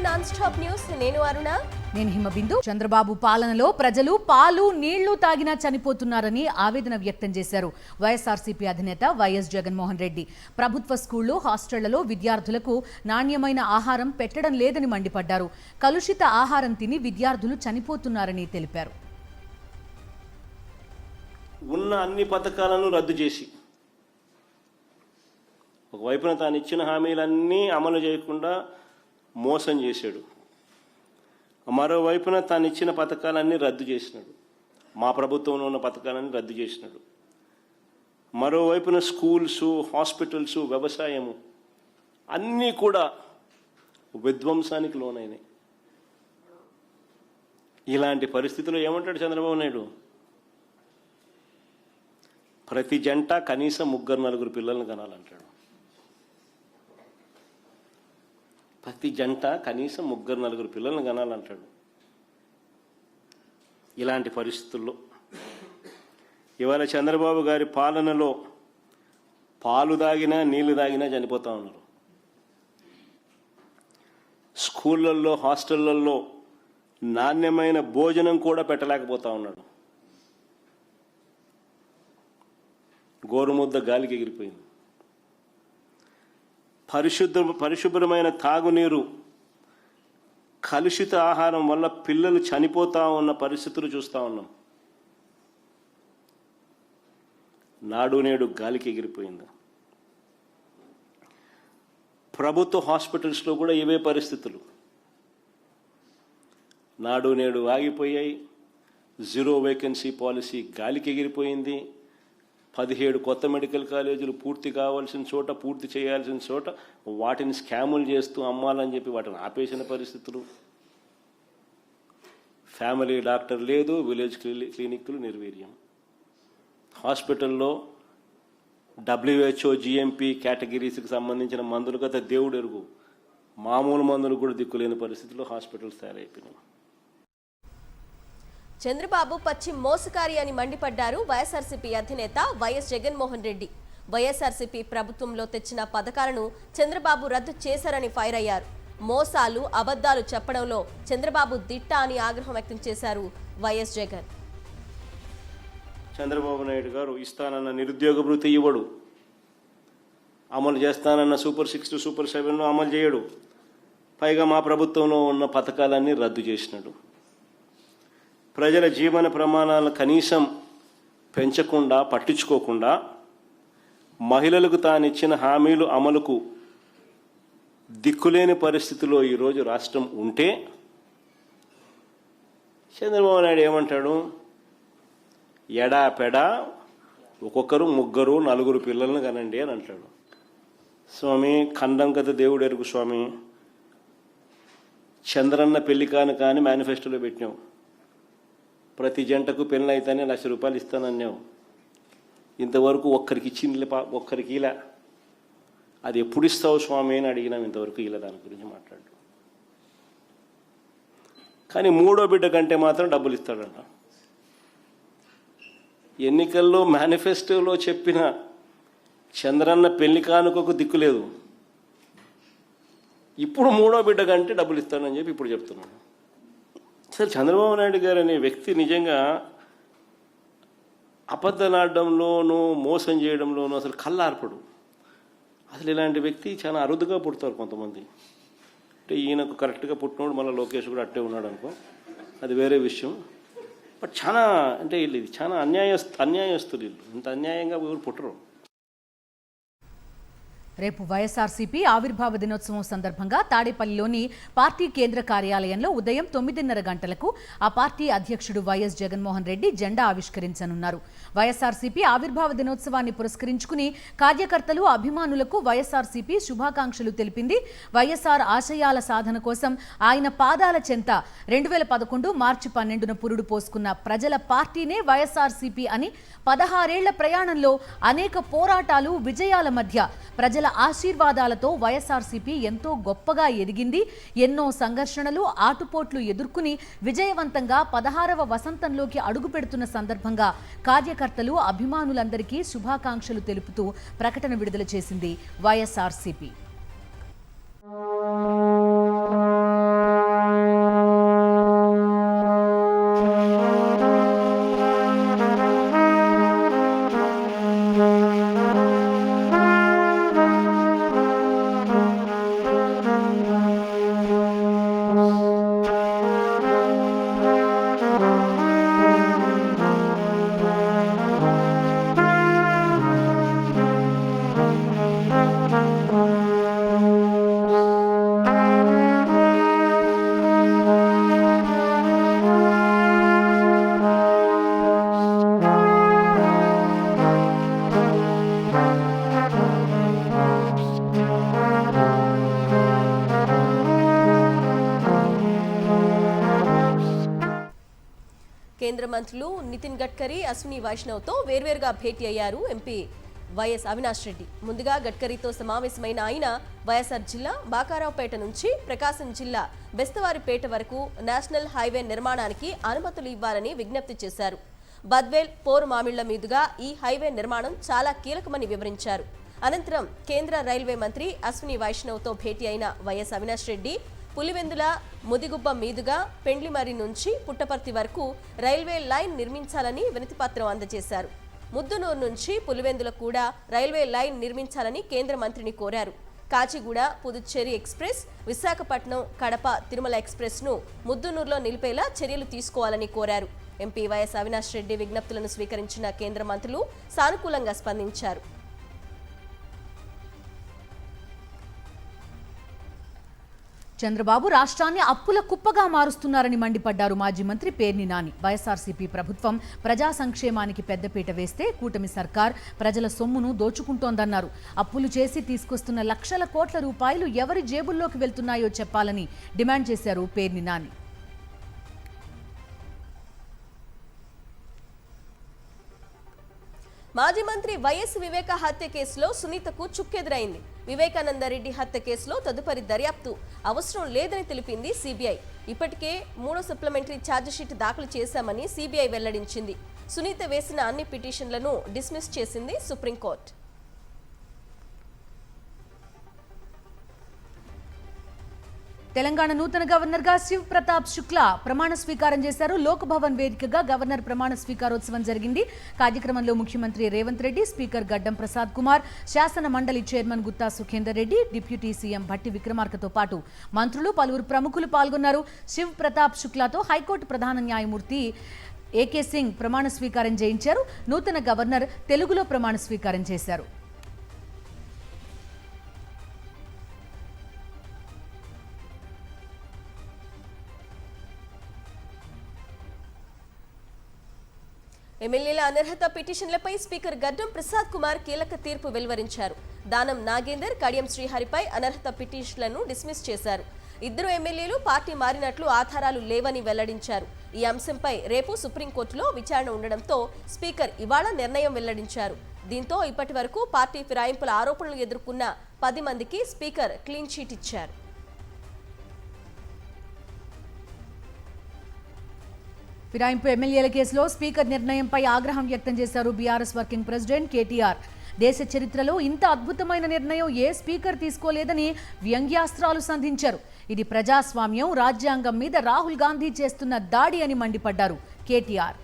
Non stop news. నేను అరుణ, నేను హిమబిందు. చంద్రబాబు పాలనలో ప్రజలు పాలు నీళ్లు తాగినా చనిపోతున్నారని ఆవేదన వ్యక్తం చేశారు వైఎస్ఆర్సీపీ అధినేత వైఎస్ జగన్మోహన్ రెడ్డి. ప్రభుత్వ స్కూళ్లు, హాస్టళ్లలో విద్యార్థులకు నాణ్యమైన ఆహారం పెట్టడం లేదని మండిపడ్డారు. కలుషిత ఆహారం తిని విద్యార్థులు చనిపోతున్నారని తెలిపారు. ఉన్న అన్ని పథకాలను రద్దు చేసి ఒకవైపున తాను ఇచ్చిన హామీలన్నీ అమలు చేయకుండా మోసం చేశాడు. మరోవైపున తాను ఇచ్చిన పథకాలన్నీ రద్దు చేసినాడు. మా ప్రభుత్వంలో ఉన్న పథకాలన్నీ రద్దు చేసినాడు. మరోవైపున స్కూల్స్, హాస్పిటల్స్, వ్యవసాయము అన్నీ కూడా విధ్వంసానికి లోనైనాయి. ఇలాంటి పరిస్థితుల్లో ఏమంటాడు చంద్రబాబు నాయుడు? ప్రతి జంట కనీసం 3-4 పిల్లలను కనాలంటాడు. ప్రతి జంట కనీసం 3-4 పిల్లలను కనాలంటాడు. ఇలాంటి పరిస్థితుల్లో ఇవాళ చంద్రబాబు గారి పాలనలో పాలు తాగినా నీళ్లు తాగినా చనిపోతూ ఉన్నారు. స్కూళ్ళల్లో, హాస్టళ్లలో నాణ్యమైన భోజనం కూడా పెట్టలేకపోతా ఉన్నాడు. గోరుముద్ద గాలికి ఎగిరిపోయింది. పరిశుభ్రమైన తాగునీరు, కలుషిత ఆహారం వల్ల పిల్లలు చనిపోతా ఉన్న పరిస్థితులు చూస్తూ ఉన్నాం. నాడు నేడు గాలికి ఎగిరిపోయింది. ప్రభుత్వ హాస్పిటల్స్లో కూడా ఇవే పరిస్థితులు. నాడు నేడు ఆగిపోయాయి. 0 వేకెన్సీ పాలసీ గాలికి ఎగిరిపోయింది. 17 కొత్త మెడికల్ కాలేజీలు పూర్తి కావాల్సిన చోట, పూర్తి చేయాల్సిన చోట వాటిని స్కాములు చేస్తూ అమ్మాలని చెప్పి వాటిని ఆపేసిన పరిస్థితులు. ఫ్యామిలీ డాక్టర్ లేదు, విలేజ్ క్లినిక్లు నిర్వీర్యం. హాస్పిటల్లో WHO, GMP కేటగిరీస్కి సంబంధించిన మందులు గత దేవుడు ఎరుగు, మామూలు మందులు కూడా దిక్కులేని పరిస్థితుల్లో హాస్పిటల్స్ తయారైపోయినాయి. చంద్రబాబు పచ్చి మోసకారి అని మండిపడ్డారు వైఎస్ఆర్సీపీ అధినేత వైఎస్ జగన్మోహన్ రెడ్డి. వైఎస్ఆర్సీపీ ప్రభుత్వంలో తెచ్చిన పథకాలను చంద్రబాబు రద్దు చేశారని ఫైర్ అయ్యారు. మోసాలు, అబద్ధాలు చెప్పడంలో చంద్రబాబు దిట్ట అని ఆగ్రహం వ్యక్తం చేశారు వైఎస్ జగన్. చంద్రబాబు నాయుడు గారు ఇస్తానన్న నిరుద్యోగ భృతి ఇవ్వడు, అమలు చేస్తానన్న సూపర్ 6, సూపర్ 7 అమలు చేయడు. పైగా మా ప్రభుత్వంలో ఉన్న పథకాలన్నీ రద్దు చేసినాడు. ప్రజల జీవన ప్రమాణాలను కనీసం పెంచకుండా, పట్టించుకోకుండా, మహిళలకు తానిచ్చిన హామీలు అమలుకు దిక్కులేని పరిస్థితిలో ఈరోజు రాష్ట్రం ఉంటే చంద్రబాబు నాయుడు ఏమంటాడు? ఎడాపెడా ఒక్కొక్కరు 3, 4 పిల్లలను కనండి అని అంటాడు. స్వామి, ఖండం కథ దేవుడు ఎరుగు స్వామి. చంద్రన్న పెళ్లి కానీ మేనిఫెస్టోలో పెట్టినావు. ప్రతి జంటకు పెళ్ళి అయితేనే ₹1,00,000 ఇస్తానన్నావు. ఇంతవరకు ఒక్కరికి ఇలా. అది ఎప్పుడు ఇస్తావు స్వామి అని అడిగినాం. ఇంతవరకు ఇలా దాని గురించి మాట్లాడు. కానీ 3వ బిడ్డ కంటే మాత్రం డబ్బులు ఇస్తాడంట. ఎన్నికల్లో మేనిఫెస్టోలో చెప్పిన చంద్రన్న పెళ్లి కానుకకు దిక్కులేదు. ఇప్పుడు 3వ బిడ్డ కంటే డబ్బులు ఇస్తానని చెప్పి ఇప్పుడు చెప్తున్నాడు. అసలు చంద్రబాబు నాయుడు గారు అనే వ్యక్తి నిజంగా అబద్ధలాడడంలోనూ, మోసం చేయడంలోనూ అసలు కళ్ళార్పడు. అసలు ఇలాంటి వ్యక్తి చాలా అరుదుగా పుడతారు కొంతమంది. అంటే ఈయనకు కరెక్ట్గా పుట్టినోడు మళ్ళీ లోకేష్ కూడా అట్టే ఉన్నాడు అనుకో, అది వేరే విషయం. బట్ చాలా అంటే ఇది చాలా అన్యాయస్తులు. వీళ్ళు ఇంత అన్యాయంగా ఎవరు పుట్టరు. రేపు వైఎస్ఆర్సీపీ ఆవిర్భావ దినోత్సవం సందర్భంగా తాడేపల్లిలోని పార్టీ కేంద్ర కార్యాలయంలో ఉదయం 9:30 గంటలకు ఆ పార్టీ అధ్యక్షుడు వైఎస్ జగన్మోహన్ రెడ్డి జెండా ఆవిష్కరించనున్నారు. వైఎస్ఆర్సీపీ ఆవిర్భావ దినోత్సవాన్ని పురస్కరించుకుని కార్యకర్తలు, అభిమానులకు వైఎస్ఆర్సీపీ శుభాకాంక్షలు తెలిపింది. వైఎస్ఆర్ ఆశయాల సాధన కోసం ఆయన పాదాల చెంత 2011 మార్చి 12న పురుడు పోసుకున్న ప్రజల పార్టీనే వైఎస్ఆర్సీపీ అని, 16 ఏళ్ల ప్రయాణంలో అనేక పోరాటాలు, విజయాల మధ్య ప్రజల ఆశీర్వాదాలతో వైఎస్ఆర్సీపీ ఎంతో గొప్పగా ఎదిగింది. ఎన్నో సంఘర్షణలు, ఆటుపోట్లు ఎదుర్కొని విజయవంతంగా 16వ వసంతంలోకి అడుగుపెడుతున్న సందర్భంగా కార్యకర్తలు, అభిమానులందరికీ శుభాకాంక్షలు తెలుపుతూ ప్రకటన విడుదల చేసింది వైఎస్ఆర్సీపీ. కేంద్ర మంత్రులు నితిన్ గడ్కరీ, అశ్విని వైష్ణవ్తో వేర్వేరుగా భేటీ అయ్యారు ఎంపీ వైఎస్ అవినాష్ రెడ్డి. ముందుగా గడ్కరీతో సమావేశమైన ఆయన వైఎస్ఆర్ జిల్లా బాకారావుపేట నుంచి ప్రకాశం జిల్లా బెస్తవారిపేట వరకు నేషనల్ హైవే నిర్మాణానికి అనుమతులు ఇవ్వాలని విజ్ఞప్తి చేశారు. బద్వేల్ పోరుమామిళ్ల మీదుగా ఈ హైవే నిర్మాణం చాలా కీలకమని వివరించారు. అనంతరం కేంద్ర రైల్వే మంత్రి అశ్విని వైష్ణవ్తో భేటీ అయిన వైఎస్ అవినాష్ రెడ్డి పులివెందుల ముదిగుబ్బ మీదుగా పెండ్లిమర్రి నుంచి పుట్టపర్తి వరకు రైల్వే లైన్ నిర్మించాలని వినతిపత్రం అందజేశారు. ముద్దునూరు నుంచి పులివెందుల కూడా రైల్వే లైన్ నిర్మించాలని కేంద్ర మంత్రిని కోరారు. కాచిగూడ పుదుచ్చేరి ఎక్స్ప్రెస్, విశాఖపట్నం కడప తిరుమల ఎక్స్ప్రెస్ను ముద్దునూరులో నిలిపేలా చర్యలు తీసుకోవాలని కోరారు. ఎంపీ వైఎస్ అవినాష్ రెడ్డి విజ్ఞప్తులను స్వీకరించిన కేంద్ర మంత్రులు సానుకూలంగా స్పందించారు. చంద్రబాబు రాష్ట్రాన్ని అప్పుల కుప్పగా మారుస్తున్నారని మండిపడ్డారు మాజీ మంత్రి పేర్ని నాని. వైఎస్ఆర్సీపీ ప్రభుత్వం ప్రజా సంక్షేమానికి పెద్దపీట వేస్తే కూటమి సర్కార్ ప్రజల సొమ్మును దోచుకుంటోందన్నారు. అప్పులు చేసి తీసుకొస్తున్న లక్షల కోట్ల రూపాయలు ఎవరి జేబుల్లోకి వెళ్తున్నాయో చెప్పాలని డిమాండ్ చేశారు పేర్ని నాని. మాజీ మంత్రి వైఎస్ వివేక హత్య కేసులో సునీతకు చుక్కెదురైంది. వివేకానందరెడ్డి హత్య కేసులో తదుపరి దర్యాప్తు అవసరం లేదని తెలిపింది సిబిఐ. ఇప్పటికే 3వ సప్లిమెంటరీ ఛార్జిషీట్ దాఖలు చేశామని సిబిఐ వెల్లడించింది. సునీత వేసిన అన్ని పిటిషన్లను డిస్మిస్ చేసింది సుప్రీంకోర్టు. తెలంగాణ నూతన గవర్నర్గా శివ్ ప్రతాప్ శుక్లా ప్రమాణ స్వీకారం చేశారు. లోక్ భవన్ వేదికగా గవర్నర్ ప్రమాణ స్వీకారోత్సవం జరిగింది. కార్యక్రమంలో ముఖ్యమంత్రి రేవంత్ రెడ్డి, స్పీకర్ గడ్డం ప్రసాద్ కుమార్, శాసన మండలి chairman Gutha Sukhender Reddy, deputy CM Bhatti విక్రమార్కతో పాటు మంత్రులు, పలువురు ప్రముఖులు పాల్గొన్నారు. శివ్ ప్రతాప్ శుక్లాతో హైకోర్టు ప్రధాన న్యాయమూర్తి ఏకే సింగ్ ప్రమాణ స్వీకారం చేయించారు. నూతన గవర్నర్ తెలుగులో ప్రమాణ స్వీకారం చేశారు. ఎమ్మెల్యేల అనర్హత పిటిషన్లపై స్పీకర్ గడ్డం ప్రసాద్ కుమార్ కీలక తీర్పు వెలువరించారు. దానం నాగేందర్, కడియం శ్రీహరిపై అనర్హత పిటిషన్లను డిస్మిస్ చేశారు. ఇద్దరు ఎమ్మెల్యేలు పార్టీ మారినట్లు ఆధారాలు లేవని వెల్లడించారు. ఈ అంశంపై రేపు సుప్రీంకోర్టులో విచారణ ఉండడంతో స్పీకర్ ఇవాళ నిర్ణయం వెల్లడించారు. దీంతో ఇప్పటి వరకు పార్టీ ఫిరాయింపుల ఆరోపణలు ఎదుర్కొన్న 10 మందికి స్పీకర్ క్లీన్ చీట్ ఇచ్చారు. ఫిరాయింపు ఎమ్మెల్యేల కేసులో స్పీకర్ నిర్ణయంపై ఆగ్రహం వ్యక్తం చేశారు బీఆర్ఎస్ వర్కింగ్ ప్రెసిడెంట్ కేటీఆర్. దేశ చరిత్రలో ఇంత అద్భుతమైన నిర్ణయం ఏ స్పీకర్ తీసుకోలేదని వ్యంగ్యాస్త్రాలు సంధించారు. ఇది ప్రజాస్వామ్యం, రాజ్యాంగం మీద రాహుల్ గాంధీ చేస్తున్న దాడి అని మండిపడ్డారు కేటీఆర్.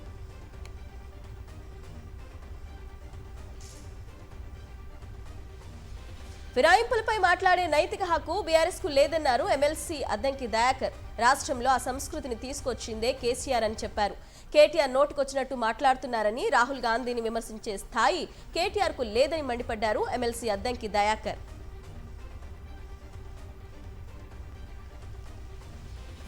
ఫిరాయింపులపై మాట్లాడే నైతిక హక్కు బీఆర్ఎస్ కు లేదన్నారు ఎమ్మెల్సీ అద్దంకి దయాకర్. రాష్ట్రంలో ఆ సంస్కృతిని తీసుకొచ్చిందే కేసీఆర్ అని చెప్పారు. కేటీఆర్ నోటుకొచ్చినట్టు మాట్లాడుతున్నారని రాహుల్ గాంధీని విమర్శించే స్థాయి కేటీఆర్ కు లేదని మండిపడ్డారు ఎమ్మెల్సీ అద్దంకి దయాకర్.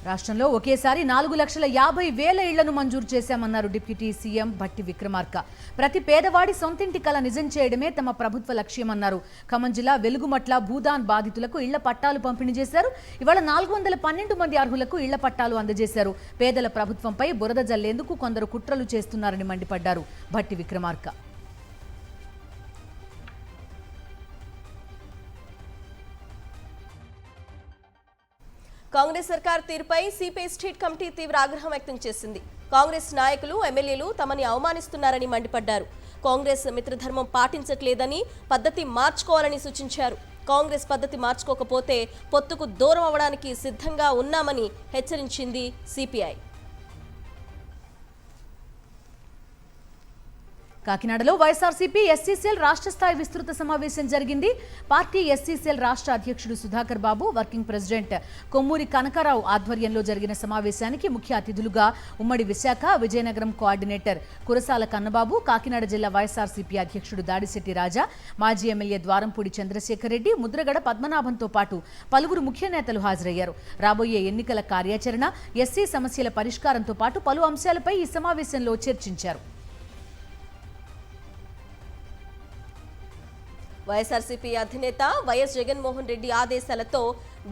రాష్ట్రంలో ఒకేసారి 4,50,000 ఇళ్లను మంజూరు చేశామన్నారు డిప్యూటీ సీఎం భట్టి విక్రమార్క. ప్రతి పేదవాడి సొంతింటి కల నిజం చేయడమే తమ ప్రభుత్వ లక్ష్యమన్నారు. ఖమ్మం జిల్లా వెలుగుమట్ల భూదాన్ బాధితులకు ఇళ్ల పట్టాలు పంపిణీ చేశారు. ఇవాళ 412 మంది అర్హులకు ఇళ్ల పట్టాలు అందజేశారు. పేదల ప్రభుత్వంపై బురద జల్లేందుకు కొందరు కుట్రలు చేస్తున్నారని మండిపడ్డారు భట్టి విక్రమార్క. కాంగ్రెస్ సర్కార్ తీరుపై సిపిఐ స్టేట్ కమిటీ తీవ్ర ఆగ్రహం వ్యక్తం చేసింది. కాంగ్రెస్ నాయకులు, ఎమ్మెల్యేలు తమని అవమానిస్తున్నారని మండిపడ్డారు. కాంగ్రెస్ మిత్రధర్మం పాటించట్లేదని, పద్ధతి మార్చుకోవాలని సూచించారు. కాంగ్రెస్ పద్ధతి మార్చుకోకపోతే పొత్తుకు దూరం అవడానికి సిద్ధంగా ఉన్నామని హెచ్చరించింది సిపిఐ. కాకినాడలో వైఎస్ఆర్సీపీ ఎస్సీ సెల్ రాష్ట్ర స్థాయి విస్తృత సమావేశం జరిగింది. పార్టీ ఎస్సీ సెల్ రాష్ట్ర అధ్యక్షుడు సుధాకర్ బాబు, వర్కింగ్ ప్రెసిడెంట్ కొమ్మూరి కనకారావు ఆధ్వర్యంలో జరిగిన సమావేశానికి ముఖ్య అతిథులుగా ఉమ్మడి విశాఖ, విజయనగరం కోఆర్డినేటర్ కురసాల కన్నబాబు, కాకినాడ జిల్లా వైఎస్ఆర్సీపీ అధ్యక్షుడు దాడిశెట్టి రాజా, మాజీ ఎమ్మెల్యే ద్వారంపూడి చంద్రశేఖర్ రెడ్డి, ముద్రగడ పద్మనాభంతో పాటు పలువురు ముఖ్య నేతలు హాజరయ్యారు. రాబోయే ఎన్నికల కార్యాచరణ, ఎస్సీ సమస్యల పరిష్కారంతో పాటు పలు అంశాలపై ఈ సమావేశంలో చర్చించారు. వైఎస్ఆర్సీపీ అధినేత వైఎస్ జగన్మోహన్ రెడ్డి ఆదేశాలతో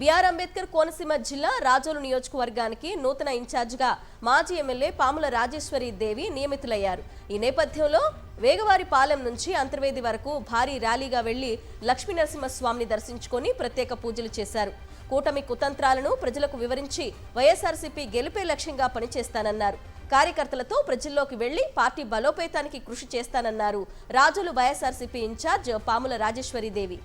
బిఆర్ అంబేద్కర్ కోనసీమ జిల్లా రాజోలు నియోజకవర్గానికి నూతన ఇన్ఛార్జిగా మాజీ ఎమ్మెల్యే పాముల రాజేశ్వరి దేవి నియమితులయ్యారు. ఈ నేపథ్యంలో వేగవారిపాలెం నుంచి అంతర్వేది వరకు భారీ ర్యాలీగా వెళ్లి లక్ష్మీనరసింహస్వామిని దర్శించుకొని ప్రత్యేక పూజలు చేశారు. కూటమి కుతంత్రాలను ప్రజలకు వివరించి వైఎస్ఆర్సీపీ గెలిపే లక్ష్యంగా పనిచేస్తానన్నారు. కార్యకర్తలతో ప్రజల్లోకి వెళ్లి పార్టీ బలోపేతానికి కృషి చేస్తానన్నారు రాజోలు వైఎస్ఆర్సీపీ ఇన్ఛార్జ్ పాముల రాజేశ్వరి దేవి.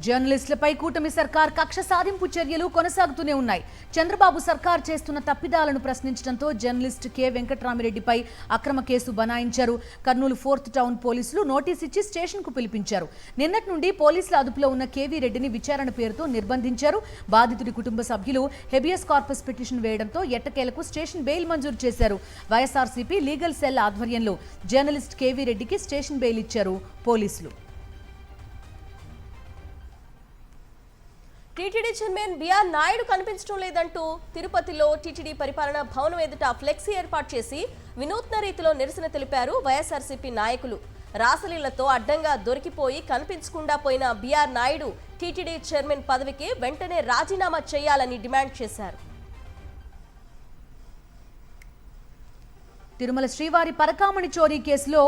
జర్నలిస్టులపై కూటమి సర్కార్ కక్ష సాధింపు చర్యలు కొనసాగుతూనే ఉన్నాయి. చంద్రబాబు సర్కార్ చేస్తున్న తప్పిదాలను ప్రశ్నించడంతో జర్నలిస్ట్ కె వెంకట్రామిరెడ్డిపై అక్రమ కేసు బనాయించారు. కర్నూలు 4th టౌన్ పోలీసులు నోటీస్ ఇచ్చి స్టేషన్కు పిలిపించారు. నిన్నటి నుండి పోలీసుల అదుపులో ఉన్న కేవీ రెడ్డిని విచారణ పేరుతో నిర్బంధించారు. బాధితుడి కుటుంబ సభ్యులు హెబియస్ కార్పస్ పిటిషన్ వేయడంతో ఎట్టకేలకు స్టేషన్ బెయిల్ మంజూరు చేశారు. వైఎస్ఆర్సీపీ లీగల్ సెల్ ఆధ్వర్యంలో జర్నలిస్ట్ కేవీ రెడ్డికి స్టేషన్ బెయిల్ ఇచ్చారు పోలీసులు. టీటీడీ చైర్మన్ బిఆర్ నాయుడు కనిపించడం లేదంటూ తిరుపతిలో టీటీడీ పరిపాలనా భవనం ఎదుట ఫ్లెక్సీ ఏర్పాటు చేసి వినూత్న రీతిలో నిరసన తెలిపారు వైఎస్ఆర్సీపీ నాయకులు. రాసలీలతో అడ్డంగా దొరికిపోయి కనిపించకుండా పోయిన బిఆర్ నాయుడు టీటీడీ చైర్మన్ పదవికి వెంటనే రాజీనామా చేయాలని డిమాండ్ చేశారు. తిరుమల శ్రీవారి పరకామణి చోరీ కేసులో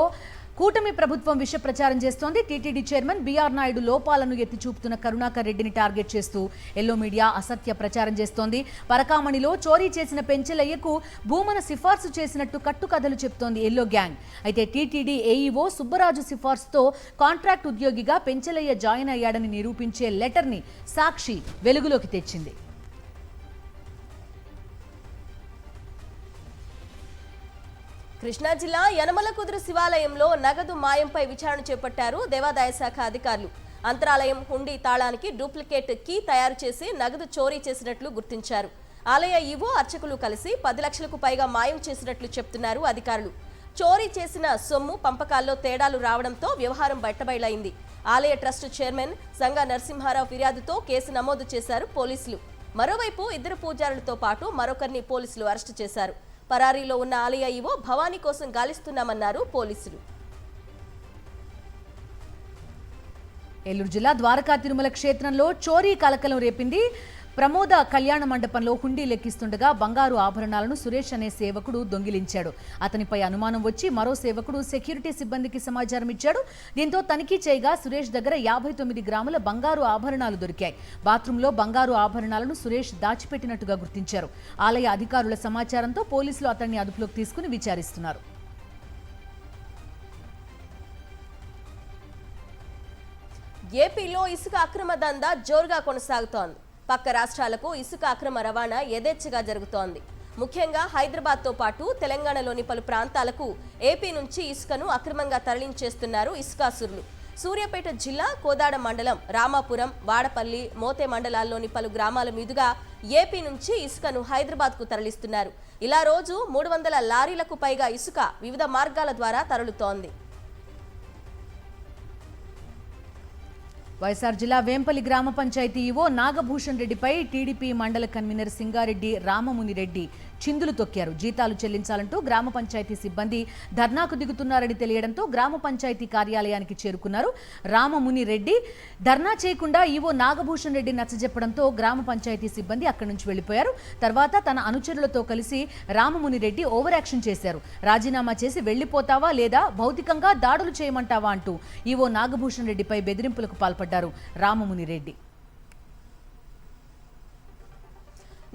కూటమి ప్రభుత్వం విష ప్రచారం చేస్తోంది. టీటీడీ చైర్మన్ బిఆర్ నాయుడు లోపాలను ఎత్తి చూపుతున్న కరుణాకర్ రెడ్డిని టార్గెట్ చేస్తూ ఎల్లో మీడియా అసత్య ప్రచారం చేస్తోంది. పరకామణిలో చోరీ చేసిన పెంచెలయ్యకు భూమన సిఫార్సు చేసినట్టు కట్టుకథలు చెప్తోంది ఎల్లో గ్యాంగ్. అయితే టీటీడీ ఏఈఓ సుబ్బరాజు సిఫార్సుతో కాంట్రాక్ట్ ఉద్యోగిగా పెంచెలయ్య జాయిన్ అయ్యాడని నిరూపించే లెటర్ని సాక్షి వెలుగులోకి తెచ్చింది. కృష్ణా జిల్లా యనమలకుదురు శివాలయంలో నగదు మాయంపై విచారణ చేపట్టారు దేవాదాయ శాఖ అధికారులు. అంతరాలయం హుండీ తాళానికి డూప్లికేట్ కీ తయారు చేసి నగదు చోరీ చేసినట్లు గుర్తించారు. ఆలయ ఈవో అర్చకులు కలిసి 10 లక్షలకు పైగా మాయం చేసినట్లు చెప్తున్నారు అధికారులు. చోరీ చేసిన సొమ్ము పంపకాల్లో తేడాలు రావడంతో వ్యవహారం బయటబయలైంది. ఆలయ ట్రస్ట్ చైర్మన్ సంగా నరసింహారావు ఫిర్యాదుతో కేసు నమోదు చేశారు పోలీసులు. మరోవైపు 2 పూజారులతో పాటు మరొకరిని పోలీసులు అరెస్టు చేశారు. పరారీలో ఉన్న ఆలయ ఈవో భవానీ కోసం గాలిస్తున్నామన్నారు పోలీసులు. ఏలూరు జిల్లా ద్వారకా తిరుమల క్షేత్రంలో చోరీ కలకలం రేపింది. ప్రమోద కళ్యాణ మండపంలో హుండీ లెక్కిస్తుండగా బంగారు ఆభరణాలను సురేష్ అనే సేవకుడు దొంగిలించాడు. అతనిపై అనుమానం వచ్చి మరో సేవకుడు సెక్యూరిటీ సిబ్బందికి సమాచారం ఇచ్చాడు. దీంతో తనిఖీ చేయగా సురేష్ దగ్గర 59 గ్రాముల బంగారు ఆభరణాలు దొరికాయి. బాత్రూంలో బంగారు ఆభరణాలను సురేష్ దాచిపెట్టినట్టుగా గుర్తించారు. ఆలయ అధికారుల సమాచారంతో పోలీసులు అతన్ని అదుపులోకి తీసుకుని విచారిస్తున్నారు. ఏపీలో ఇసుక అక్రమ దందా జోరుగా కొనసాగుతోంది. పక్క రాష్ట్రాలకు ఇసుక అక్రమ రవాణా యథేచ్ఛగా జరుగుతోంది. ముఖ్యంగా హైదరాబాద్తో పాటు తెలంగాణలోని పలు ప్రాంతాలకు ఏపీ నుంచి ఇసుకను అక్రమంగా తరలించేస్తున్నారు ఇసుకాసురులు. సూర్యాపేట జిల్లా కోదాడ మండలం రామాపురం, వాడపల్లి, మోతే మండలాల్లోని పలు గ్రామాల మీదుగా ఏపీ నుంచి ఇసుకను హైదరాబాద్కు తరలిస్తున్నారు. ఇలా రోజు 300 లారీలకు పైగా ఇసుక వివిధ మార్గాల ద్వారా తరలుతోంది. వైఎస్ఆర్ జిల్లా వేంపల్లి గ్రామ పంచాయతీ ఈవో నాగభూషణ్ రెడ్డిపై టీడీపీ మండల కన్వీనర్ సింగారెడ్డి రామముని రెడ్డి చిందులు తొక్కారు. జీతాలు చెల్లించాలంటూ గ్రామ పంచాయతీ సిబ్బంది ధర్నాకు దిగుతున్నారని తెలియడంతో గ్రామ పంచాయతీ కార్యాలయానికి చేరుకున్నారు రామముని రెడ్డి. ధర్నా చేయకుండా ఈవో నాగభూషణ్ రెడ్డి నచ్చజెప్పడంతో గ్రామ పంచాయతీ సిబ్బంది అక్కడి నుంచి వెళ్లిపోయారు. తర్వాత తన అనుచరులతో కలిసి రామముని రెడ్డి ఓవర్ యాక్షన్ చేశారు. రాజీనామా చేసి వెళ్లిపోతావా లేదా భౌతికంగా దాడులు చేయమంటావా అంటూ ఈవో నాగభూషణ్ రెడ్డిపై బెదిరింపులకు పాల్పడ్డారు రామముని రెడ్డి.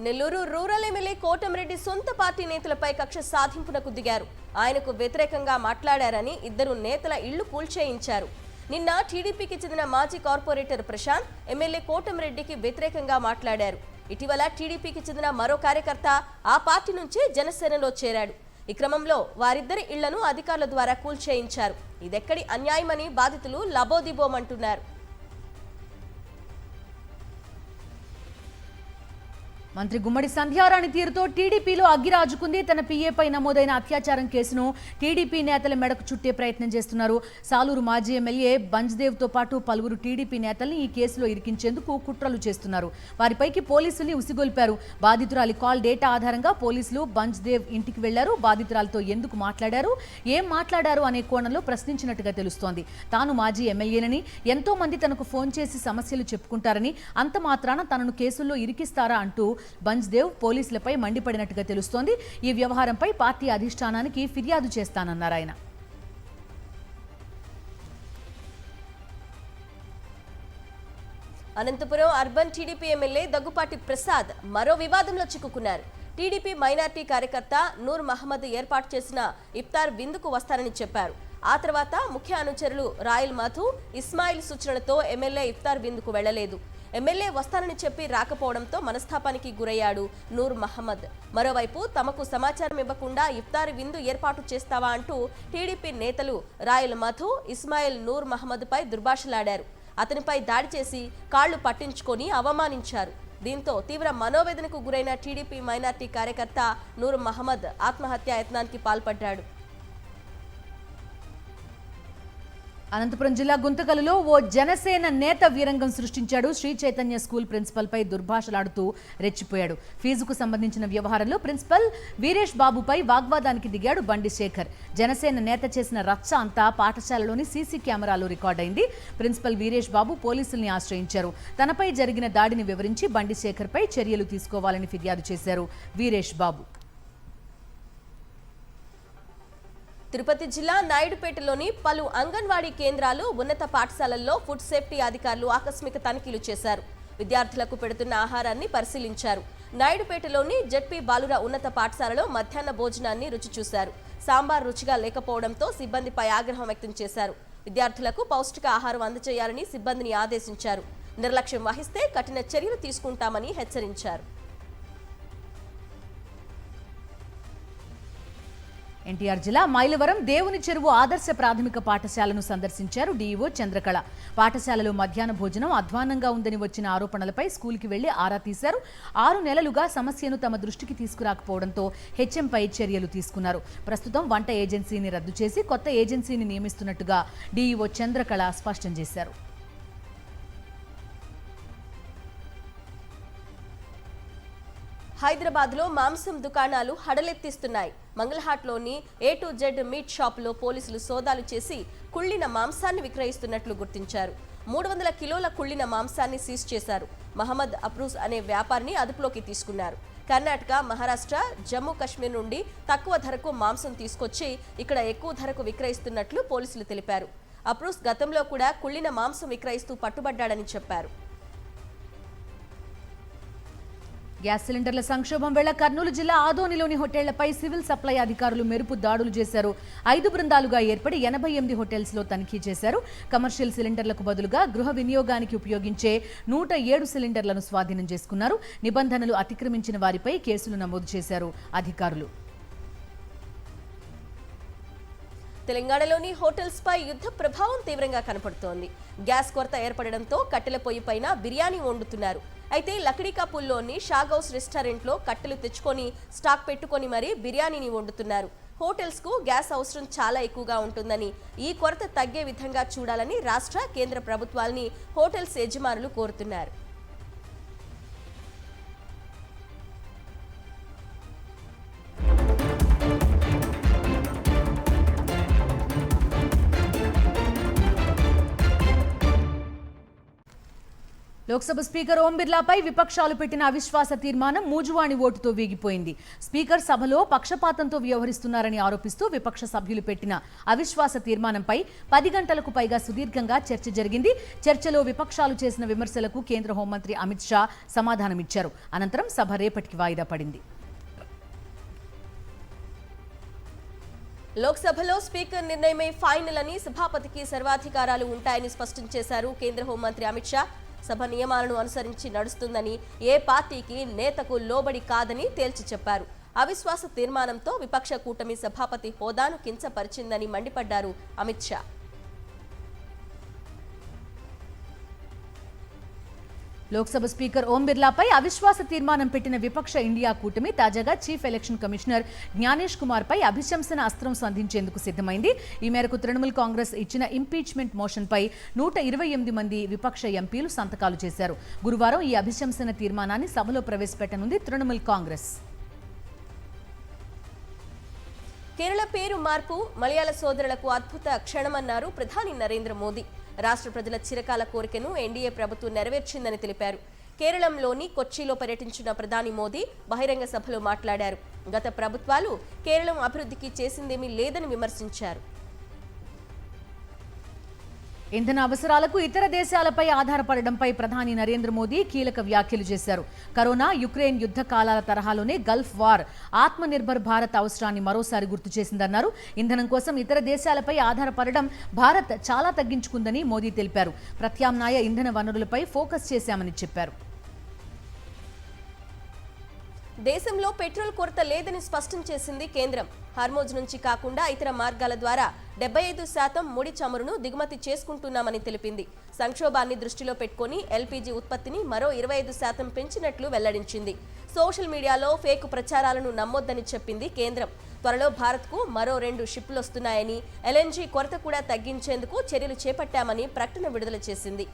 నెల్లూరు రూరల్ ఎమ్మెల్యే కోటమిరెడ్డి సొంత పార్టీ నేతలపై కక్ష సాధింపునకు దిగారు. ఆయనకు వ్యతిరేకంగా మాట్లాడారని 2 నేతల ఇళ్లు కూల్చేయించారు. నిన్న టీడీపీకి చెందిన మాజీ కార్పొరేటర్ ప్రశాంత్ ఎమ్మెల్యే కోటమిరెడ్డికి వ్యతిరేకంగా మాట్లాడారు. ఇటీవల టీడీపీకి చెందిన మరో కార్యకర్త ఆ పార్టీ నుంచి జనసేనలో చేరాడు. ఈ క్రమంలో వారిద్దరి ఇళ్లను అధికారుల ద్వారా కూల్చేయించారు. ఇదెక్కడి అన్యాయమని బాధితులు లబోదిబోమంటున్నారు. మంత్రి గుమ్మడి సంధ్యారాణి తీరుతో టీడీపీలో అగ్గిరాజుకుంది. తన పీఏపై నమోదైన అత్యాచారం కేసును టీడీపీ నేతల మెడకు చుట్టే ప్రయత్నం చేస్తున్నారు. సాలూరు మాజీ ఎమ్మెల్యే బంజ్దేవ్తో పాటు పలువురు టీడీపీ నేతల్ని ఈ కేసులో ఇరికించేందుకు కుట్రలు చేస్తున్నారు. వారిపైకి పోలీసుల్ని ఉసిగొల్పారు. బాధితురాలి కాల్ డేటా ఆధారంగా పోలీసులు బంజ్దేవ్ ఇంటికి వెళ్లారు. బాధితురాలతో ఎందుకు మాట్లాడారు, ఏం మాట్లాడారు అనే కోణంలో ప్రశ్నించినట్టుగా తెలుస్తోంది. తాను మాజీ ఎమ్మెల్యేనని, ఎంతో మంది తనకు ఫోన్ చేసి సమస్యలు చెప్పుకుంటారని, అంత మాత్రాన తనను కేసుల్లో ఇరికిస్తారా అంటూ బంజ్దేవ్ పోలీసులపై మండిపడినట్టుగా తెలుస్తోంది. ఈ వ్యవహారంపై పార్టీ అధిష్టానానికి ఫిర్యాదు చేస్తానన్నారు ఆయన. Anantapuram urban TDP MLA Daggupati Prasad మరో వివాదంలో చిక్కుకున్నారు. టీడీపీ మైనార్టీ కార్యకర్త నూర్ మహమ్మద్ ఏర్పాటు చేసిన ఇఫ్తార్ విందుకు వస్తారని చెప్పారు. ఆ తర్వాత ముఖ్య అనుచరులు రాయల్ మధు, ఇస్మాయిల్ సూచనలతో ఎమ్మెల్యే ఇఫ్తార్ విందుకు వెళ్లలేదు. ఎమ్మెల్యే వస్తానని చెప్పి రాకపోవడంతో మనస్తాపానికి గురయ్యాడు నూర్ మహమ్మద్. మరోవైపు తమకు సమాచారం ఇవ్వకుండా ఇఫ్తార్ విందు ఏర్పాటు చేస్తావా అంటూ టీడీపీ నేతలు రాయల్ మధు, ఇస్మాయిల్ నూర్ మహమ్మద్ పై దుర్భాషలాడారు. అతనిపై దాడి చేసి కాళ్లు పట్టించుకొని అవమానించారు. దీంతో తీవ్ర మనోవేదనకు గురైన టీడీపీ మైనార్టీ కార్యకర్త నూర్ మహమ్మద్ ఆత్మహత్యా యత్నానికి పాల్పడ్డాడు. అనంతపురం జిల్లా గుంతకలులో ఓ జనసేన నేత వీరంగం సృష్టించాడు. శ్రీ చైతన్య స్కూల్ ప్రిన్సిపల్పై దుర్భాషలాడుతూ రెచ్చిపోయాడు. ఫీజుకు సంబంధించిన వ్యవహారంలో ప్రిన్సిపల్ వీరేష్ బాబుపై వాగ్వాదానికి దిగాడు బండి శేఖర్. జనసేన నేత చేసిన రచ్చ అంతా పాఠశాలలోని సీసీ కెమెరాలో రికార్డైంది. ప్రిన్సిపల్ వీరేష్ బాబు పోలీసుల్ని ఆశ్రయించారు. తనపై జరిగిన దాడిని వివరించి బండి శేఖర్పై చర్యలు తీసుకోవాలని ఫిర్యాదు చేశారు వీరేష్ బాబు. తిరుపతి జిల్లా నాయుడుపేటలోని పలు అంగన్వాడీ కేంద్రాలు, ఉన్నత పాఠశాలల్లో ఫుడ్ సేఫ్టీ అధికారులు ఆకస్మిక తనిఖీలు చేశారు. విద్యార్థులకు పెడుతున్న ఆహారాన్ని పరిశీలించారు. నాయుడుపేటలోని జెడ్పీ బాలుర ఉన్నత పాఠశాలలో మధ్యాహ్న భోజనాన్ని రుచి చూశారు. సాంబార్ రుచిగా లేకపోవడంతో సిబ్బందిపై ఆగ్రహం వ్యక్తం చేశారు. విద్యార్థులకు పౌష్టిక ఆహారం అందజేయాలని సిబ్బందిని ఆదేశించారు. నిర్లక్ష్యం వహిస్తే కఠిన చర్యలు తీసుకుంటామని హెచ్చరించారు. ఎన్టీఆర్ జిల్లా మైలవరం దేవుని చెరువు ఆదర్శ ప్రాథమిక పాఠశాలను సందర్శించారు డీఈఓ చంద్రకళ. పాఠశాలలో మధ్యాహ్న భోజనం అధ్వాన్నంగా ఉందని వచ్చిన ఆరోపణలపై స్కూల్కి వెళ్లి ఆరా తీశారు. 6 నెలలుగా సమస్యను తమ దృష్టికి తీసుకురాకపోవడంతో హెచ్ఎంపై చర్యలు తీసుకున్నారు. ప్రస్తుతం వంట ఏజెన్సీని రద్దు చేసి కొత్త ఏజెన్సీని నియమిస్తున్నట్టుగా డీఈఓ చంద్రకళ స్పష్టం చేశారు. హైదరాబాద్లో మాంసం దుకాణాలు హడలెత్తిస్తున్నాయి. మంగళహాట్లోని A to Z మీట్ షాపులో పోలీసులు సోదాలు చేసి కుళ్ళిన మాంసాన్ని విక్రయిస్తున్నట్లు గుర్తించారు. 300 కిలోల కుళ్ళిన మాంసాన్ని సీజ్ చేశారు. మహమ్మద్ అప్రూజ్ అనే వ్యాపారిని అదుపులోకి తీసుకున్నారు. కర్ణాటక, మహారాష్ట్ర, జమ్మూ కాశ్మీర్ నుండి తక్కువ ధరకు మాంసం తీసుకొచ్చి ఇక్కడ ఎక్కువ ధరకు విక్రయిస్తున్నట్లు పోలీసులు తెలిపారు. అప్రూజ్ గతంలో కూడా కుళ్ళిన మాంసం విక్రయిస్తూ పట్టుబడ్డాడని చెప్పారు. గ్యాస్ సిలిండర్ల సంక్షోభం వేళ కర్నూలు జిల్లా ఆదోనిలోని హోటళ్లపై సివిల్ సప్లై అధికారులు మెరుపు దాడులు చేశారు. 5 బృందాలుగా ఏర్పడి 88 హోటల్స్లో తనిఖీ చేశారు. కమర్షియల్ సిలిండర్లకు బదులుగా గృహ వినియోగానికి ఉపయోగించే 107 సిలిండర్లను స్వాధీనం చేసుకున్నారు. నిబంధనలు అతిక్రమించిన వారిపై కేసులు నమోదు చేశారు అధికారులు. తెలంగాణలోని హోటల్స్ పై యుద్ధ ప్రభావం తీవ్రంగా కనపడుతోంది. గ్యాస్ కొరత ఏర్పడడంతో కట్టెల పొయ్యి పైన బిర్యానీ వండుతున్నారు. అయితే లక్డీకాపూల్లోని షాగౌస్ రెస్టారెంట్లో కట్టెలు తెచ్చుకొని స్టాక్ పెట్టుకొని మరీ బిర్యానీని వండుతున్నారు. హోటల్స్కు గ్యాస్ అవసరం చాలా ఎక్కువగా ఉంటుందని, ఈ కొరత తగ్గే విధంగా చూడాలని రాష్ట్ర, కేంద్ర ప్రభుత్వాల్ని హోటల్స్ యజమానులు కోరుతున్నారు. లోక్సభ స్పీకర్ ఓం బిర్లాపై విపక్షాలు పెట్టిన అవిశ్వాస తీర్మానం మూజువాణి ఓటుతో వీగిపోయింది. స్పీకర్ సభలో పక్షపాతంతో వ్యవహరిస్తున్నారని ఆరోపిస్తూ విపక్ష సభ్యులు పెట్టిన అవిశ్వాస తీర్మానంపై 10 గంటలకు పైగా సుదీర్ఘంగా చర్చ జరిగింది. చర్చలో విపక్షాలు చేసిన విమర్శలకు కేంద్ర హోంమంత్రి అమిత్ షా సమాధానమిచ్చారు. అనంతరం సభ రేపటికి వాయిదా పడింది. లోక్సభలో స్పీకర్ నిర్ణయమే ఫైనల్ అని, సభాపతికి సర్వాధికారాలు ఉంటాయని స్పష్టం చేశారు కేంద్ర హోంమంత్రి అమిత్ షా. సభ నియమాలను అనుసరించి నడుస్తుందని, ఏ పార్టీకి నేతకు లోబడి కాదని తేల్చి చెప్పారు. అవిశ్వాస తీర్మానంతో విపక్ష కూటమి సభాపతి హోదాను కించపరిచిందని మండిపడ్డారు అమిత్ షా. లోక్సభ స్పీకర్ ఓం బిర్లాపై అవిశ్వాస తీర్మానం పెట్టిన విపక్ష ఇండియా కూటమి తాజాగా chief election commissioner Gyanesh Kumar పై అభిశంసన అస్త్రం సంధించేందుకు సిద్ధమైంది. ఈ మేరకు తృణమూల్ కాంగ్రెస్ ఇచ్చిన ఇంపీచ్మెంట్ మోషన్పై 128 మంది విపక్ష ఎంపీలు సంతకాలు చేశారు. గురువారం ఈ అభిశంసన తీర్మానాన్ని సభలో ప్రవేశపెట్టనుంది తృణమూల్ కాంగ్రెస్. కేరళ పేరు మార్పు మలయాళ సోదరులకు అద్భుత క్షణమన్నారు ప్రధాని నరేంద్ర మోదీ. రాష్ట్ర ప్రజల చిరకాల కోరికను ఎన్డీఏ ప్రభుత్వం నెరవేర్చిందని తెలిపారు. కేరళంలోని కొచ్చిలో పర్యటించిన ప్రధాని మోదీ బహిరంగ సభలో మాట్లాడారు. గత ప్రభుత్వాలు కేరళం అభివృద్ధికి చేసిందేమీ లేదని విమర్శించారు. ఇంధన అవసరాలకు ఇతర దేశాలపై ఆధారపడడంపై ప్రధాని నరేంద్ర మోదీ కీలక వ్యాఖ్యలు చేశారు. కరోనా, యుక్రెయిన్ యుద్ధ కాలాల తరహాలోనే గల్ఫ్ వార్ ఆత్మనిర్భర్ భారత్ అవసరాన్ని మరోసారి గుర్తు చేసిందన్నారు. ఇంధనం కోసం ఇతర దేశాలపై ఆధారపడడం భారత్ చాలా తగ్గించుకుందని మోదీ తెలిపారు. ప్రత్యామ్నాయ ఇంధన వనరులపై ఫోకస్ చేశామని చెప్పారు. దేశంలో పెట్రోల్ కొరత లేదని స్పష్టం చేసింది కేంద్రం. హార్మోజ్ నుంచి కాకుండా ఇతర మార్గాల ద్వారా 75% ముడి చమురును దిగుమతి చేసుకుంటున్నామని తెలిపింది. సంక్షోభాన్ని దృష్టిలో పెట్టుకుని ఎల్పీజీ ఉత్పత్తిని మరో 25% పెంచినట్లు వెల్లడించింది. సోషల్ మీడియాలో ఫేక్ ప్రచారాలను నమ్మొద్దని చెప్పింది కేంద్రం. త్వరలో భారత్కు మరో 2 షిప్లు వస్తున్నాయని, ఎల్ఎన్జీ కొరత కూడా తగ్గించేందుకు చర్యలు చేపట్టామని ప్రకటన విడుదల చేసింది.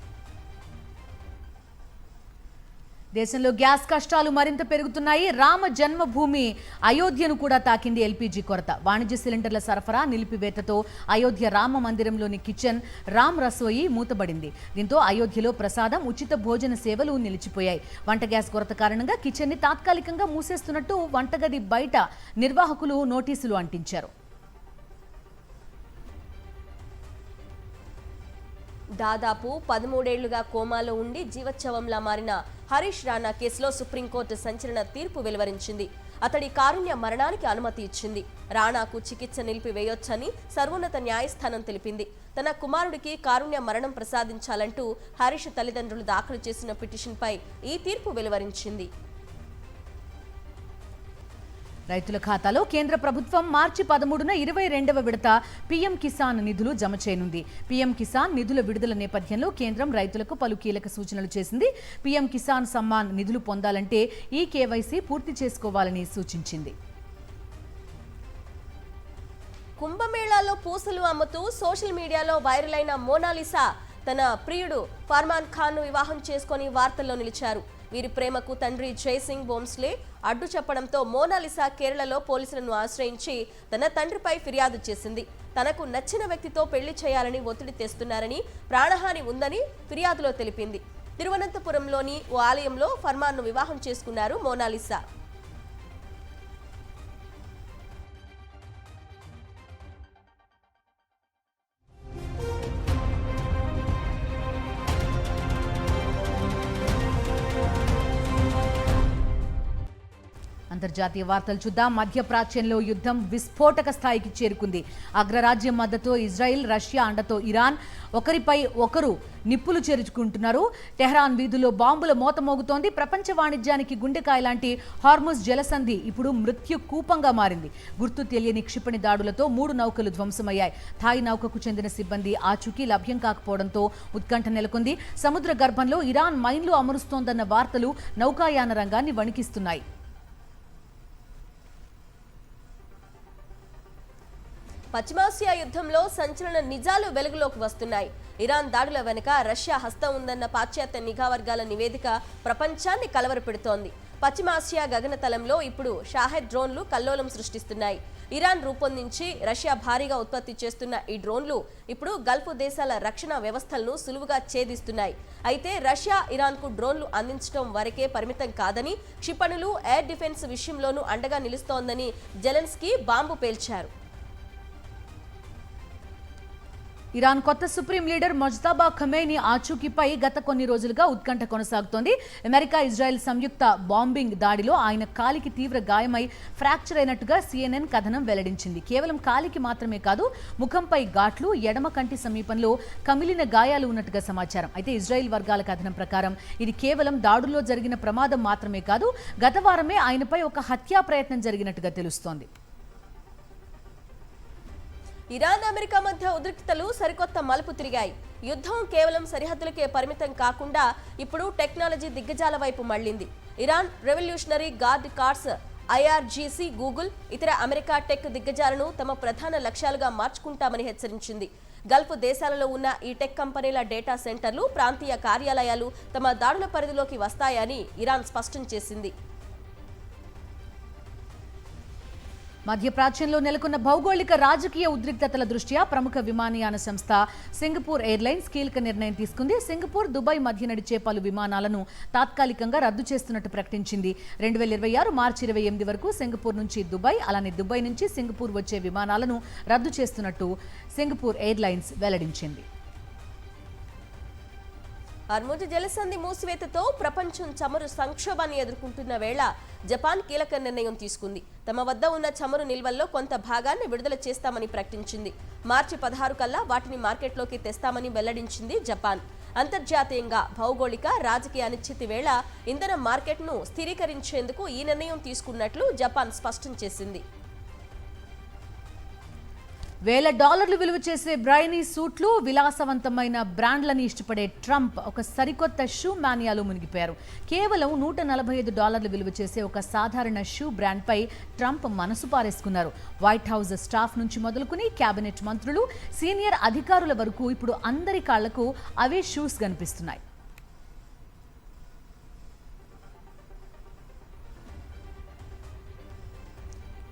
దేశంలో గ్యాస్ కష్టాలు మరింత పెరుగుతున్నాయి. రామ జన్మభూమి అయోధ్యను కూడా తాకింది ఎల్పీజీ కొరత. వాణిజ్య సిలిండర్ల సరఫరా నిలిపివేతతో అయోధ్య రామ మందిరంలోని కిచెన్ రామ్ రసోయి మూతబడింది. దీంతో అయోధ్యలో ప్రసాదం, ఉచిత భోజన సేవలు నిలిచిపోయాయి. వంట గ్యాస్ కొరత కారణంగా కిచెన్ ని తాత్కాలికంగా మూసేస్తున్నట్టు వంటగది బయట నిర్వాహకులు నోటీసులు అంటించారు. దాదాపు 13 ఏళ్లుగా కోమాలో ఉండి జీవోత్సవంలా మారిన హరీష్ రాణా కేసులో సుప్రీంకోర్టు సంచలన తీర్పు వెలువరించింది. అతడి కారుణ్య మరణానికి అనుమతి ఇచ్చింది. రాణాకు చికిత్స నిలిపివేయొచ్చని సర్వోన్నత న్యాయస్థానం తెలిపింది. తన కుమారుడికి కారుణ్య మరణం ప్రసాదించాలంటూ హరీష్ తల్లిదండ్రులు దాఖలు చేసిన పిటిషన్పై ఈ తీర్పు వెలువరించింది. రైతుల ఖాతాలో కేంద్ర ప్రభుత్వం మార్చి 13న 22వ విడత పీఎం కిసాన్ నిధులు జమ చేయనుంది. పీఎం కిసాన్ నిధుల విడుదల నేపథ్యంలో కేంద్రం రైతులకు పలు కీలక సూచనలు చేసింది. పీఎం కిసాన్ సమ్మాన్ నిధులు పొందాలంటే ఈ కేవైసీ పూర్తి చేసుకోవాలని సూచించింది. కుంభమేళాలో పూసలు అమ్ముతూ సోషల్ మీడియాలో వైరల్ అయిన మోనాలిసా తన ప్రియుడు ఫర్మాన్ ఖాన్ ను వివాహం చేసుకుని వార్తల్లో నిలిచారు. వీరి ప్రేమకు తండ్రి జైసింగ్ బోమ్స్లే అడ్డు చెప్పడంతో మోనాలిసా కేరళలో పోలీసులను ఆశ్రయించి తన తండ్రిపై ఫిర్యాదు చేసింది. తనకు నచ్చిన వ్యక్తితో పెళ్లి చేయాలని ఒత్తిడి తెస్తున్నారని, ప్రాణహాని ఉందని ఫిర్యాదులో తెలిపింది. తిరువనంతపురంలోని ఓ ఆలయంలో ఫర్మాన్ను వివాహం చేసుకున్నారు మోనాలిసా. అంతర్జాతీయ వార్తలు చూద్దాం. మధ్యప్రాచ్యంలో యుద్ధం విస్ఫోటక స్థాయికి చేరుకుంది. అగ్రరాజ్యం మద్దతు ఇజ్రాయిల్, రష్యా అండతో ఇరాన్ ఒకరిపై ఒకరు నిప్పులు చేర్చుకుంటున్నారు. టెహ్రాన్ వీధుల్లో బాంబుల మోత మోగుతోంది. ప్రపంచ వాణిజ్యానికి గుండెకాయ లాంటి హార్ముజ్ జలసంధి ఇప్పుడు మృత్యు కూపంగా మారింది. గుర్తు తెలియని క్షిపణి దాడులతో 3 నౌకలు ధ్వంసమయ్యాయి. థాయ్ నౌకకు చెందిన సిబ్బంది ఆచూకీ లభ్యం కాకపోవడంతో ఉత్కంఠ నెలకొంది. సముద్ర గర్భంలో ఇరాన్ మైన్లు అమరుస్తోందన్న వార్తలు నౌకాయాన రంగాన్ని వణికిస్తున్నాయి. పశ్చిమాసియా యుద్ధంలో సంచలన నిజాలు వెలుగులోకి వస్తున్నాయి. ఇరాన్ దాడుల వెనుక రష్యా హస్తం ఉందన్న పాశ్చాత్య నిఘా వర్గాల నివేదిక ప్రపంచాన్ని కలవరపెడుతోంది. పశ్చిమాసియా గగనతలంలో ఇప్పుడు షాహెద్ డ్రోన్లు కల్లోలం సృష్టిస్తున్నాయి. ఇరాన్ రూపొందించి రష్యా భారీగా ఉత్పత్తి చేస్తున్న ఈ డ్రోన్లు ఇప్పుడు గల్ఫ్ దేశాల రక్షణ వ్యవస్థలను సులువుగా ఛేదిస్తున్నాయి. అయితే రష్యా ఇరాన్కు డ్రోన్లు అందించడం వరకే పరిమితం కాదని, క్షిపణులు, ఎయిర్ డిఫెన్స్ విషయంలోనూ అండగా నిలుస్తోందని జెలెన్స్కీ బాంబు పేల్చారు. ఇరాన్ కొత్త సుప్రీం లీడర్ మొజ్తబా ఖమేనీ ఆచూకీపై గత కొన్ని రోజులుగా ఉత్కంఠ కొనసాగుతోంది. అమెరికా, ఇజ్రాయెల్ సంయుక్త బాంబింగ్ దాడిలో ఆయన కాలికి తీవ్ర గాయమై ఫ్రాక్చర్ అయినట్టుగా CNN కథనం వెల్లడించింది. కేవలం కాలికి మాత్రమే కాదు, ముఖంపై ఘాట్లు, ఎడమ కంటి సమీపంలో కమిలిన గాయాలు ఉన్నట్టుగా సమాచారం. అయితే ఇజ్రాయెల్ వర్గాల కథనం ప్రకారం ఇది కేవలం దాడుల్లో జరిగిన ప్రమాదం మాత్రమే కాదు, గత వారమే ఆయనపై ఒక హత్యా ప్రయత్నం జరిగినట్టుగా తెలుస్తోంది. ఇరాన్ అమెరికా మధ్య ఉద్రిక్తతలు సరికొత్త మలుపు తిరిగాయి. యుద్ధం కేవలం సరిహద్దులకే పరిమితం కాకుండా ఇప్పుడు టెక్నాలజీ దిగ్గజాల వైపు మళ్లింది. Iran revolutionary guard cards, IRGC, Google, ఇతర అమెరికా టెక్ దిగ్గజాలను తమ ప్రధాన లక్ష్యాలుగా మార్చుకుంటామని హెచ్చరించింది. గల్ఫ్ దేశాలలో ఉన్న ఈ టెక్ కంపెనీల డేటా సెంటర్లు, ప్రాంతీయ కార్యాలయాలు తమ దాడుల పరిధిలోకి వస్తాయని ఇరాన్ స్పష్టం చేసింది. మధ్యప్రాచ్యంలో నెలకొన్న భౌగోళిక రాజకీయ ఉద్రిక్తతల దృష్ట్యా ప్రముఖ విమానయాన సంస్థ సింగపూర్ ఎయిర్లైన్స్ కీలక నిర్ణయం తీసుకుంది. సింగపూర్, దుబాయ్ మధ్య నడిచే పలు విమానాలను తాత్కాలికంగా రద్దు చేస్తున్నట్టు ప్రకటించింది. 2026 మార్చి 28 వరకు సింగపూర్ నుంచి దుబాయ్, అలానే దుబాయ్ నుంచి సింగపూర్ వచ్చే విమానాలను రద్దు చేస్తున్నట్టు సింగపూర్ ఎయిర్లైన్స్ వెల్లడించింది. హార్ముజ్ జలసంధి మూసివేతతో ప్రపంచం చమురు సంక్షోభాన్ని ఎదుర్కొంటున్న వేళ జపాన్ కీలక నిర్ణయం తీసుకుంది. తమ వద్ద ఉన్న చమురు నిల్వల్లో కొంత భాగాన్ని విడుదల చేస్తామని ప్రకటించింది. మార్చి 16 కల్లా వాటిని మార్కెట్లోకి తెస్తామని వెల్లడించింది జపాన్. అంతర్జాతీయంగా భౌగోళిక, రాజకీయ అనిశ్చితి వేళ ఇంధన మార్కెట్ను స్థిరీకరించేందుకు ఈ నిర్ణయం తీసుకున్నట్లు జపాన్ స్పష్టం చేసింది. $1,000 విలువ చేసే బ్రైనీ సూట్లు, విలాసవంతమైన బ్రాండ్లని ఇష్టపడే ట్రంప్ ఒక సరికొత్త షూ మానియాలో మునిగిపోయారు. కేవలం $145 విలువ చేసే ఒక సాధారణ షూ బ్రాండ్పై ట్రంప్ మనసు పారేసుకున్నారు. వైట్ హౌస్ స్టాఫ్ నుంచి మొదలుకుని కేబినెట్ మంత్రులు, సీనియర్ అధికారుల వరకు ఇప్పుడు అందరి కాళ్లకు అవే షూస్ కనిపిస్తున్నాయి.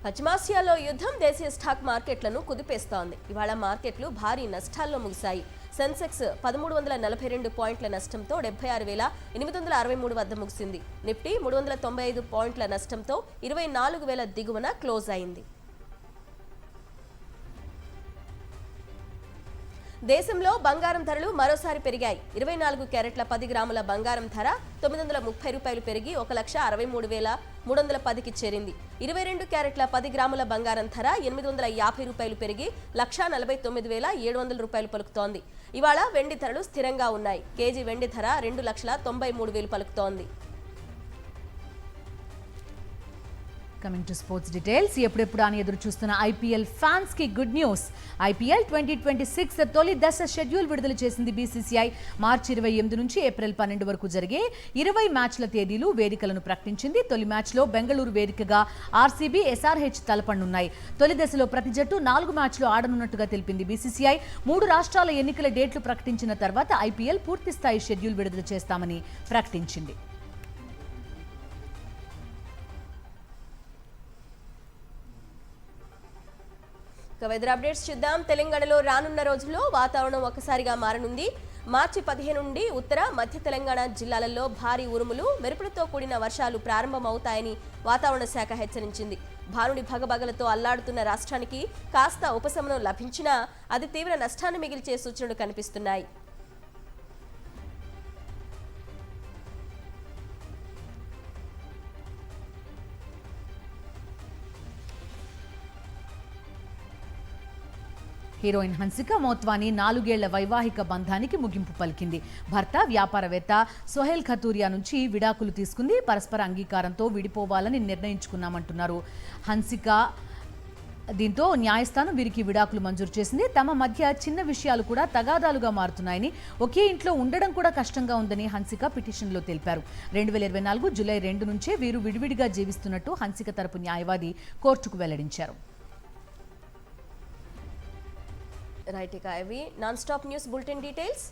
పశ్చిమాసియాలో యుద్ధం దేశీయ స్టాక్ మార్కెట్లను కుదిపేస్తోంది. ఇవాళ మార్కెట్లు భారీ నష్టాల్లో ముగిశాయి. సెన్సెక్స్ 1342 పాయింట్ల నష్టంతో 76,863 వద్ద ముగిసింది. నిఫ్టీ 395 పాయింట్ల నష్టంతో 24,000 దిగువన క్లోజ్ అయింది. దేశంలో బంగారం ధరలు మరోసారి పెరిగాయి. 24 క్యారెట్ల 10 గ్రాముల బంగారం ధర ₹930 పెరిగి 1,60,310కి చేరింది. 22 క్యారెట్ల 10 గ్రాముల బంగారం ధర ₹850 పెరిగి ₹1,49,700 పలుకుతోంది. ఇవాళ వెండి ధరలు స్థిరంగా ఉన్నాయి. కేజీ వెండి ధర $2,93,000 పలుకుతోంది. Coming to sports details. ఎప్పుడెప్పుడు అని ఎదురు చూస్తున్న IPL ఫ్యాన్స్ కి గుడ్ న్యూస్. IPL 2026 తొలి దశ షెడ్యూల్ విడుదల చేసింది BCCI. మార్చి 28 నుంచి ఏప్రిల్ 12 వరకు జరిగే 20 మ్యాచ్ల తేదీలు, వేదికలను ప్రకటించింది. తొలి మ్యాచ్లో బెంగళూరు వేదికగా RCB, SRH తలపడనున్నాయి. తొలి దశలో ప్రతి జట్టు 4 మ్యాచ్లు ఆడనున్నట్టుగా తెలిపింది BCCI. 3 రాష్ట్రాల ఎన్నికల డేట్లు ప్రకటించిన తర్వాత IPL పూర్తి స్థాయి షెడ్యూల్ విడుదల చేస్తామని ప్రకటించింది. వెదర్ అప్డేట్స్ చూద్దాం. తెలంగాణలో రానున్న రోజుల్లో వాతావరణం ఒక్కసారిగా మారనుంది. మార్చి 15 నుండి ఉత్తర, మధ్య తెలంగాణ జిల్లాలలో భారీ ఉరుములు, మెరుపులతో కూడిన వర్షాలు ప్రారంభమవుతాయని వాతావరణ శాఖ హెచ్చరించింది. భానుడి భగభగలతో అల్లాడుతున్న రాష్ట్రానికి కాస్త ఉపశమనం లభించినా అది తీవ్ర నష్టాన్ని మిగిల్చే సూచనలు కనిపిస్తున్నాయి. హీరోయిన్ హన్సిక మోత్వానీ 4 ఏళ్ల వైవాహిక బంధానికి ముగింపు పలికింది. భర్త వ్యాపారవేత్త సోహెల్ ఖతూరియా నుంచి విడాకులు తీసుకుంది. పరస్పర అంగీకారంతో విడిపోవాలని నిర్ణయించుకున్నామంటున్నారు హన్సిక. దీంతో న్యాయస్థానం వీరికి విడాకులు మంజూరు చేసింది. తమ మధ్య చిన్న విషయాలు కూడా తగాదాలుగా మారుతున్నాయని, ఒకే ఇంట్లో ఉండడం కూడా కష్టంగా ఉందని హన్సిక పిటిషన్లో తెలిపారు. 2024 జూలై 2 నుంచే వీరు విడివిడిగా జీవిస్తున్నట్టు హన్సిక తరపు న్యాయవాది కోర్టుకు వెల్లడించారు. రైట్, ఇక ఇవి non stop news bulletin details.